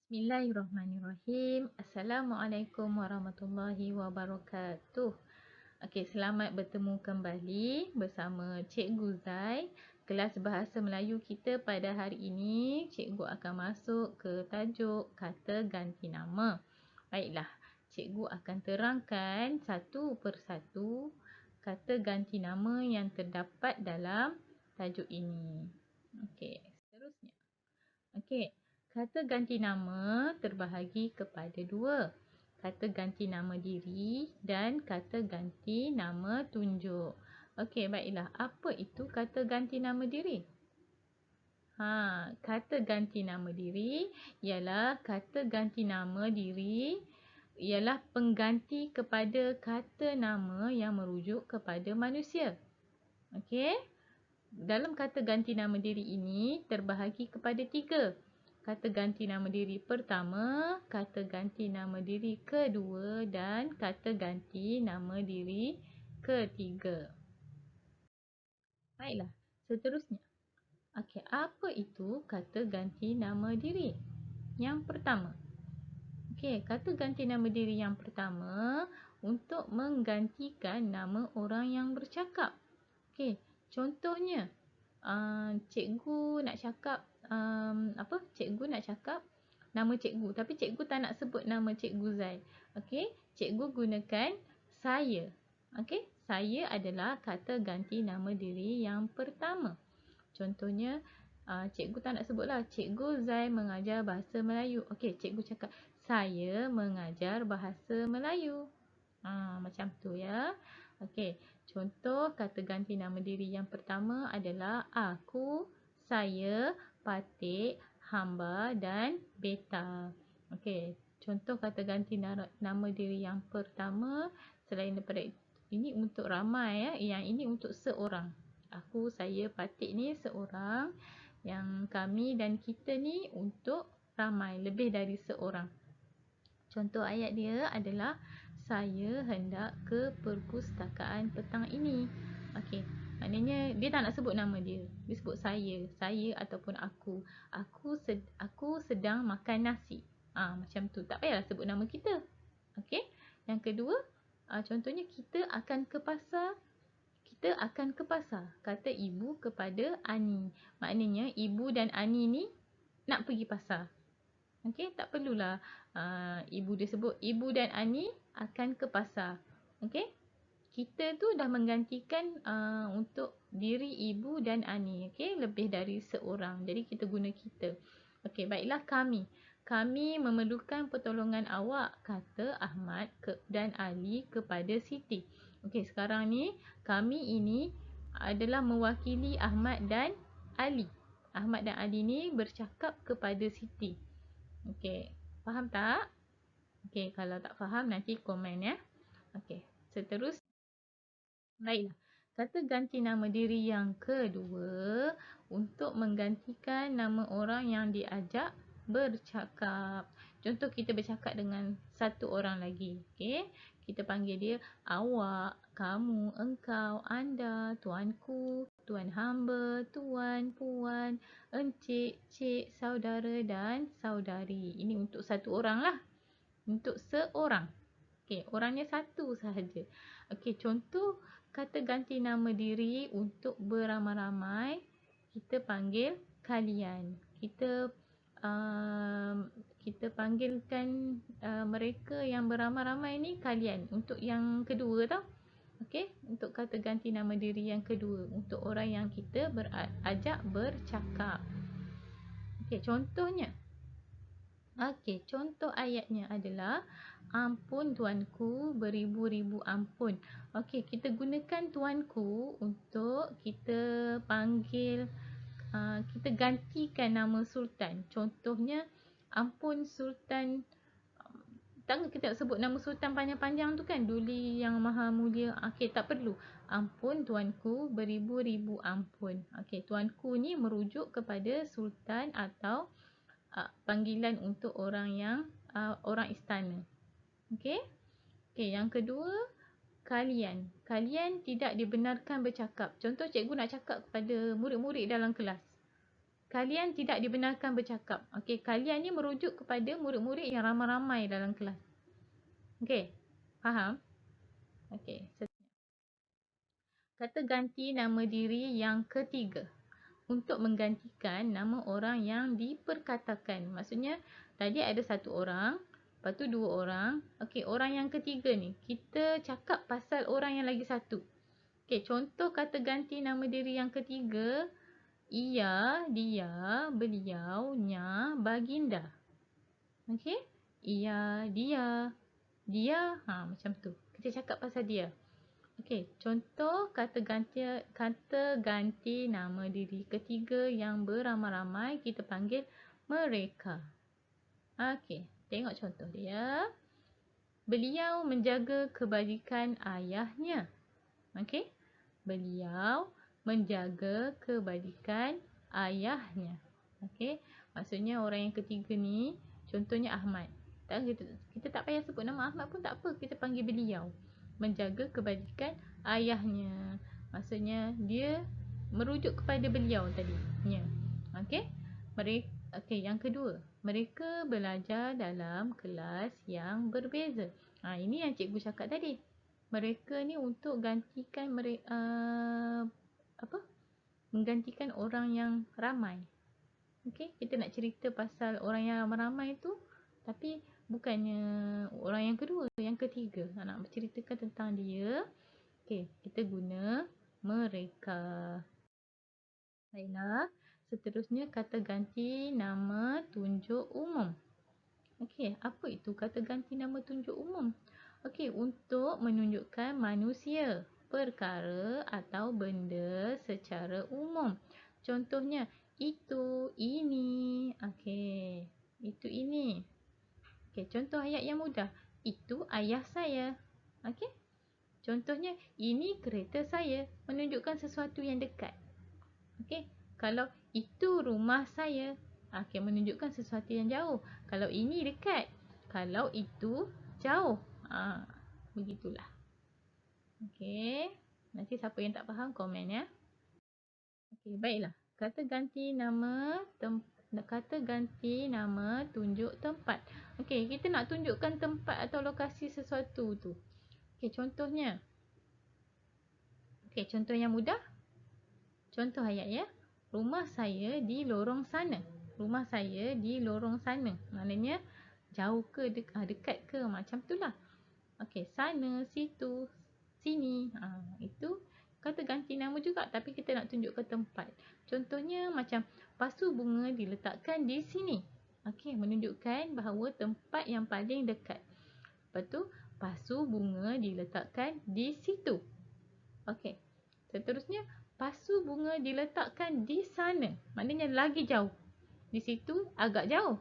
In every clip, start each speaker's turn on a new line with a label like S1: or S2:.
S1: Bismillahirrahmanirrahim. Assalamualaikum warahmatullahi wabarakatuh. Okey, selamat bertemu kembali bersama Cikgu Zai. Kelas Bahasa Melayu kita pada hari ini, Cikgu akan masuk ke tajuk kata ganti nama. Baiklah, Cikgu akan terangkan satu persatu kata ganti nama yang terdapat dalam tajuk ini. Okey, seterusnya. Okey, kata ganti nama terbahagi kepada dua. Kata ganti nama diri dan kata ganti nama tunjuk. Okey, baiklah. Apa itu kata ganti nama diri? Kata ganti nama diri ialah kata ganti nama diri ialah pengganti kepada kata nama yang merujuk kepada manusia. Okey? Dalam kata ganti nama diri ini terbahagi kepada tiga. Kata ganti nama diri pertama, kata ganti nama diri kedua dan kata ganti nama diri ketiga. Baiklah, seterusnya. Okey, apa itu kata ganti nama diri? Yang pertama. Okey, kata ganti nama diri yang pertama untuk menggantikan nama orang yang bercakap. Okey, contohnya cikgu nak cakap cikgu nak cakap nama cikgu tapi cikgu tak nak sebut nama cikgu Zai. Okey, cikgu gunakan saya. Okey, saya adalah kata ganti nama diri yang pertama. Contohnya cikgu tak nak sebutlah cikgu Zai mengajar bahasa Melayu. Okey, cikgu cakap saya mengajar bahasa Melayu. Macam tu ya. Okey, contoh kata ganti nama diri yang pertama adalah aku, saya, Patik, Hamba dan Beta. Okey, contoh kata ganti nama diri yang pertama selain daripada ini untuk ramai ya, yang ini untuk seorang. Aku, saya, Patik ni seorang, yang kami dan kita ni untuk ramai, lebih dari seorang. Contoh ayat dia adalah saya hendak ke perpustakaan petang ini. Okey, maknanya dia tak nak sebut nama dia. Dia sebut saya ataupun aku. Aku sedang makan nasi. Macam tu. Tak payahlah sebut nama kita. Okey. Yang kedua, contohnya kita akan ke pasar. Kita akan ke pasar. Kata ibu kepada Ani. Maknanya ibu dan Ani ni nak pergi pasar. Okey, tak perlulah ibu dia sebut ibu dan Ani akan ke pasar. Okey? Kita tu dah menggantikan untuk diri ibu dan Ani. Okey, lebih dari seorang. Jadi kita guna kita. Okey, baiklah kami. Kami memerlukan pertolongan awak, kata Ahmad dan Ali kepada Siti. Okey, sekarang ni kami ini adalah mewakili Ahmad dan Ali. Ahmad dan Ali ni bercakap kepada Siti. Okey, faham tak? Okey, kalau tak faham nanti komen ya. Okey, seterusnya. Baiklah, kata ganti nama diri yang kedua untuk menggantikan nama orang yang diajak bercakap. Contoh kita bercakap dengan satu orang lagi. Okey, kita panggil dia awak, kamu, engkau, anda, tuanku, tuan hamba, tuan, puan, encik, cik, saudara dan saudari. Ini untuk satu orang lah. Untuk seorang. Okey, orangnya satu sahaja. Okey, contoh kata ganti nama diri untuk beramai-ramai, kita panggil kalian. Kita panggilkan mereka yang beramai-ramai ni kalian. Untuk yang kedua tau. Okey, untuk kata ganti nama diri yang kedua, untuk orang yang kita ajak bercakap. Okey, contohnya. Okey, contoh ayatnya adalah ampun tuanku, beribu-ribu ampun. Okey, kita gunakan tuanku untuk kita panggil, kita gantikan nama sultan. Contohnya, ampun sultan. Takkan kita nak sebut nama sultan panjang-panjang tu kan, Duli yang Maha Mulia. Okey, tak perlu. Ampun tuanku, beribu-ribu ampun. Okey, tuanku ni merujuk kepada sultan atau panggilan untuk orang yang orang istana. Okey? Okey, yang kedua, kalian. Kalian tidak dibenarkan bercakap. Contoh cikgu nak cakap kepada murid-murid dalam kelas. kalian tidak dibenarkan bercakap. Okey, kalian ni merujuk kepada murid-murid yang ramai-ramai dalam kelas. Okey, faham? Okey, kata ganti nama diri yang ketiga untuk menggantikan nama orang yang diperkatakan. Maksudnya tadi ada satu orang, lepas tu dua orang. Okey, orang yang ketiga ni kita cakap pasal orang yang lagi satu. Okey, contoh kata ganti nama diri yang ketiga, ia, dia, beliau, nya, baginda. Okey? Ia, dia, macam tu. Kita cakap pasal dia. Okey, contoh kata ganti nama diri ketiga yang beramai-ramai kita panggil mereka. Okey, tengok contoh dia. Beliau menjaga kebajikan ayahnya. Okey? Beliau menjaga kebajikan ayahnya. Okey? Maksudnya orang yang ketiga ni contohnya Ahmad. Kita tak payah sebut nama Ahmad pun tak apa, kita panggil beliau. Menjaga kebajikan ayahnya. Maksudnya dia merujuk kepada beliau tadi. Okey? Okey, yang kedua. Mereka belajar dalam kelas yang berbeza. Ini yang cikgu cakap tadi. Mereka ni untuk gantikan menggantikan orang yang ramai. Okey, kita nak cerita pasal orang yang ramai tu, tapi bukannya orang yang kedua, yang ketiga. Nak berceritakan tentang dia. Okey, kita guna mereka. Baiklah, seterusnya kata ganti nama tunjuk umum. Okey, apa itu kata ganti nama tunjuk umum? Okey, untuk menunjukkan manusia, perkara atau benda secara umum. Contohnya, itu, ini. Okey, itu, ini. Okey, contoh ayat yang mudah. Itu ayah saya. Okey. Contohnya, ini kereta saya. Menunjukkan sesuatu yang dekat. Okey. Kalau itu rumah saya. Okey, menunjukkan sesuatu yang jauh. Kalau ini dekat. Kalau itu jauh. Begitulah. Okey. Nanti siapa yang tak faham, komen ya. Okey, baiklah. Kata ganti nama tunjuk tempat. Okey, kita nak tunjukkan tempat atau lokasi sesuatu tu. Okey, contohnya. Okey, contoh yang mudah. Contoh ayat ya. Rumah saya di lorong sana. Rumah saya di lorong sana. Maknanya jauh ke dekat ke, macam tu lah. Okey, sana, situ, sini. Itu kata ganti nama juga, tapi kita nak tunjuk ke tempat. Contohnya macam pasu bunga diletakkan di sini. Okey, menunjukkan bahawa tempat yang paling dekat. Lepas tu, pasu bunga diletakkan di situ. Okey, seterusnya pasu bunga diletakkan di sana. Maknanya lagi jauh. Di situ agak jauh.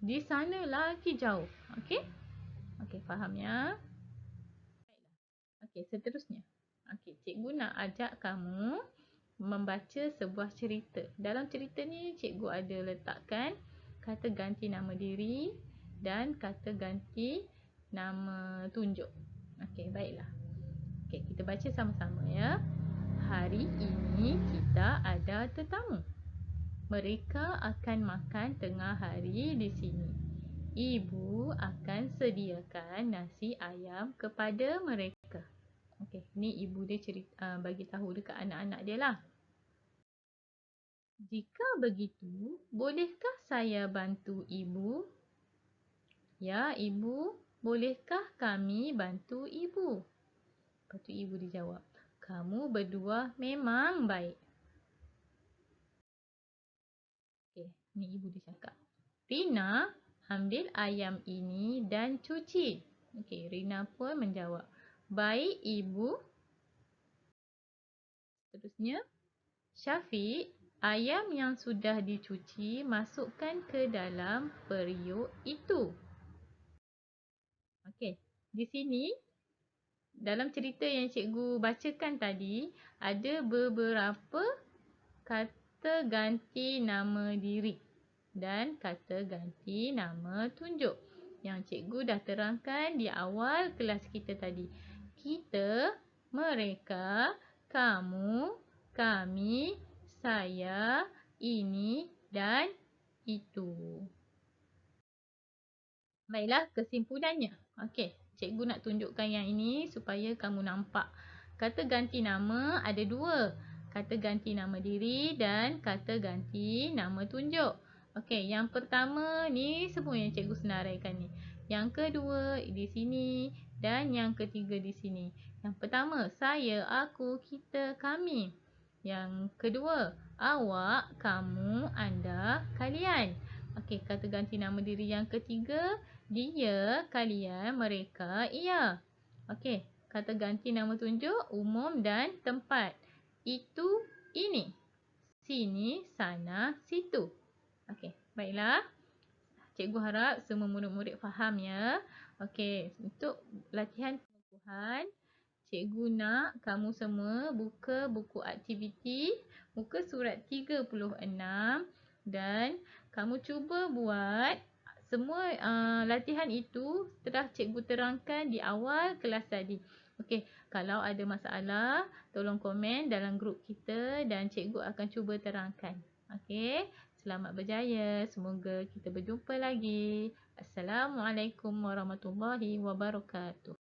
S1: Di sana lagi jauh. Okey? Okey, faham ya? Okey, seterusnya. Okey, cikgu nak ajak kamu membaca sebuah cerita. Dalam cerita ni cikgu ada letakkan kata ganti nama diri dan kata ganti nama tunjuk. Okey, baiklah. Okey, kita baca sama-sama ya. Hari ini kita ada tetamu. Mereka akan makan tengah hari di sini. Ibu akan sediakan nasi ayam kepada mereka. Okey, ni ibu dia bagi tahu dekat anak-anak dia lah. Jika begitu, bolehkah saya bantu ibu? Ya, ibu. Bolehkah kami bantu ibu? Lepas tu ibu dia jawab, kamu berdua memang baik. Okey, ni ibu dia cakap. Rina, ambil ayam ini dan cuci. Okey, Rina pun menjawab, baik ibu. Seterusnya, Syafiq, ayam yang sudah dicuci masukkan ke dalam periuk itu. Okey, di sini dalam cerita yang cikgu bacakan tadi ada beberapa kata ganti nama diri dan kata ganti nama tunjuk yang cikgu dah terangkan di awal kelas kita tadi. Kita, mereka, kamu, kami, saya, ini, dan itu. Baiklah, kesimpulannya. Okey, cikgu nak tunjukkan yang ini supaya kamu nampak. Kata ganti nama ada dua. Kata ganti nama diri dan kata ganti nama tunjuk. Okey, yang pertama ni semua yang cikgu senaraikan ni. Yang kedua di sini dan yang ketiga di sini. Yang pertama, saya, aku, kita, kami. Yang kedua, awak, kamu, anda, kalian. Okey, kata ganti nama diri yang ketiga, dia, kalian, mereka, ia. Okey, kata ganti nama tunjuk, umum dan tempat. Itu, ini. Sini, sana, situ. Okey, baiklah. Cikgu harap semua murid-murid faham ya. Okey, untuk latihan pengukuhan, cikgu nak kamu semua buka buku aktiviti, muka surat 36 dan kamu cuba buat semua latihan itu telah cikgu terangkan di awal kelas tadi. Okey, kalau ada masalah, tolong komen dalam grup kita dan cikgu akan cuba terangkan. Okey, selamat berjaya. Semoga kita berjumpa lagi. Assalamualaikum warahmatullahi wabarakatuh.